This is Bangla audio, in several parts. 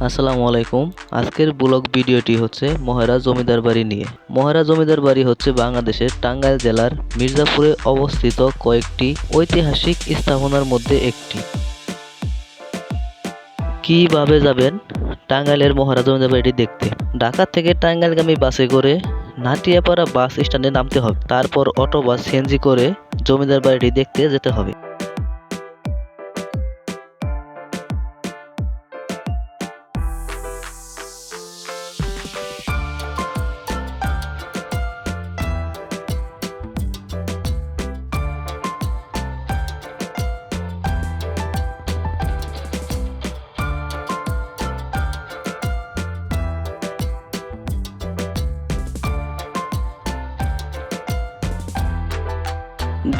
আসসালামু আলাইকুম। আজকের ব্লগ ভিডিওটি হচ্ছে মহেরা জমিদার বাড়ি নিয়ে। মহেরা জমিদার বাড়ি হচ্ছে বাংলাদেশের টাঙ্গাইল জেলার মির্জাপুরে অবস্থিত কয়েকটি ঐতিহাসিক স্থাপনার মধ্যে একটি। কিভাবে যাবেন টাঙ্গাইলের মহেরা জমিদার বাড়িটি দেখতে? ঢাকা থেকে টাঙ্গাইলগামী বাসে করে নাটিয়াপাড়া বাস স্ট্যান্ডে নামতে হবে, তারপর অটো বা সিএনজি করে জমিদার বাড়িটি দেখতে যেতে হবে।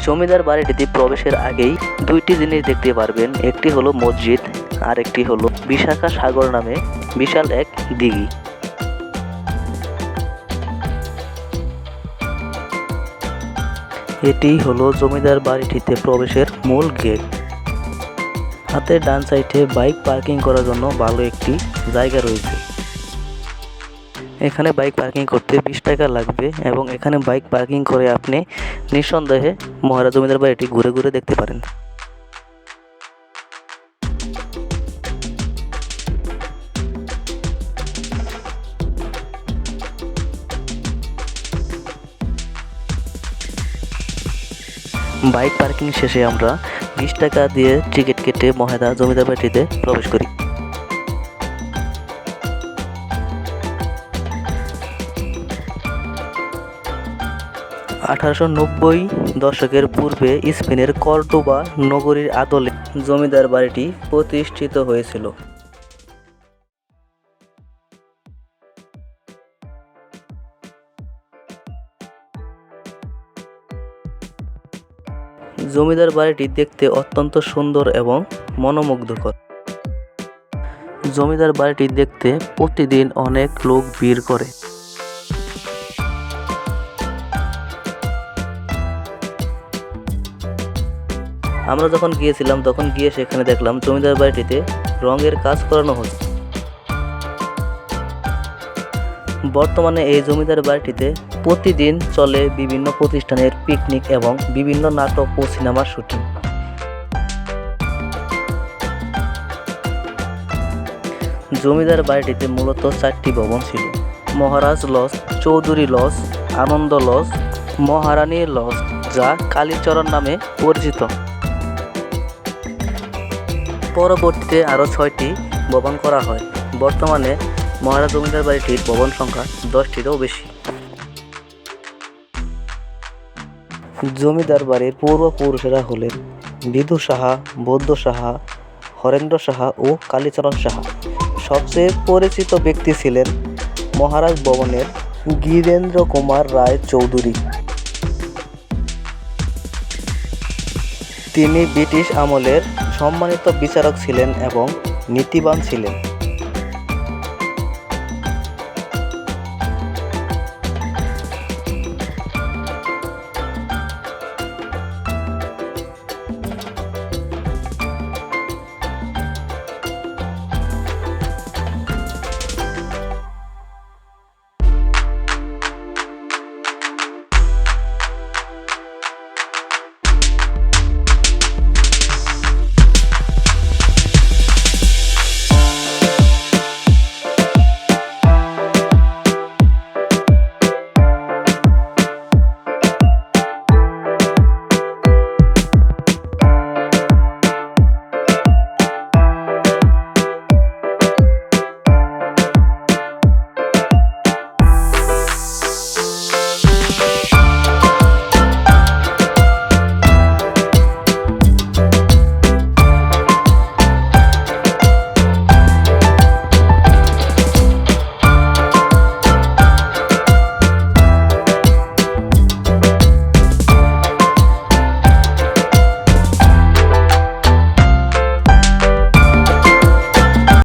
জমিদার বাড়িটিতে প্রবেশের আগেই দুইটি জিনিস দেখতে পারবেন। একটি হলো মসজিদ, আর একটি হলো বিশাখা সাগর নামে বিশাল এক দিঘি। এটি হলো জমিদার বাড়িটিতে প্রবেশের মূল গেট। হাতের ডান সাইডে বাইক পার্কিং করার জন্য ভালো একটি জায়গা রয়েছে। এখানে বাইক পার্কিং করতে 20 টাকা লাগবে এবং এখানে বাইক পার্কিং করে আপনি নিঃসন্দেহে মহেরা জমিদার বাড়িটি ঘুরে ঘুরে দেখতে পারেন। বাইক পার্কিং শেষে আমরা 20 টাকা দিয়ে টিকিট কেটে মহেরা জমিদার বাড়িটিতে প্রবেশ করি। দশকের পূর্বে স্পেনের কর্ডোবা নগরীর আদলে জমিদার বাড়িটি প্রতিষ্ঠিত হয়েছিল। জমিদার বাড়িটি দেখতে অত্যন্ত সুন্দর এবং মনোমুগ্ধকর। জমিদার বাড়িটি দেখতে প্রতিদিন অনেক লোক ভিড় করে। আমরা যখন গিয়েছিলাম তখন গিয়ে সেখানে দেখলাম জমিদার বাড়িটিতে রঙের কাজ করানো হচ্ছে। বর্তমানে এই জমিদার বাড়িটিতে প্রতিদিন চলে বিভিন্ন প্রতিষ্ঠানের পিকনিক এবং বিভিন্ন নাটক ও সিনেমার শুটিং। জমিদার বাড়িটিতে মূলত 4টি ভবন ছিল: মহারাজ লজ, চৌধুরী লজ, আনন্দ লজ, মহারানী লজ, যা কালীচরণ নামে পরিচিত। পরবর্তীতে আরও 6টি ভবন করা হয়। বর্তমানে মহেরা জমিদার বাড়িটির ভবন সংখ্যা 10টিরও বেশি। জমিদার বাড়ির পূর্বপুরুষেরা হলেন বিধু সাহা, বৌদ্ধ সাহা, হরেন্দ্র সাহা ও কালীচরণ সাহা। সবচেয়ে পরিচিত ব্যক্তি ছিলেন মহারাজ ভবনের গিরেন্দ্র কুমার রায় চৌধুরী। তিনি ব্রিটিশ আমলের সম্মানিত বিচারক ছিলেন এবং নীতিবান ছিলেন।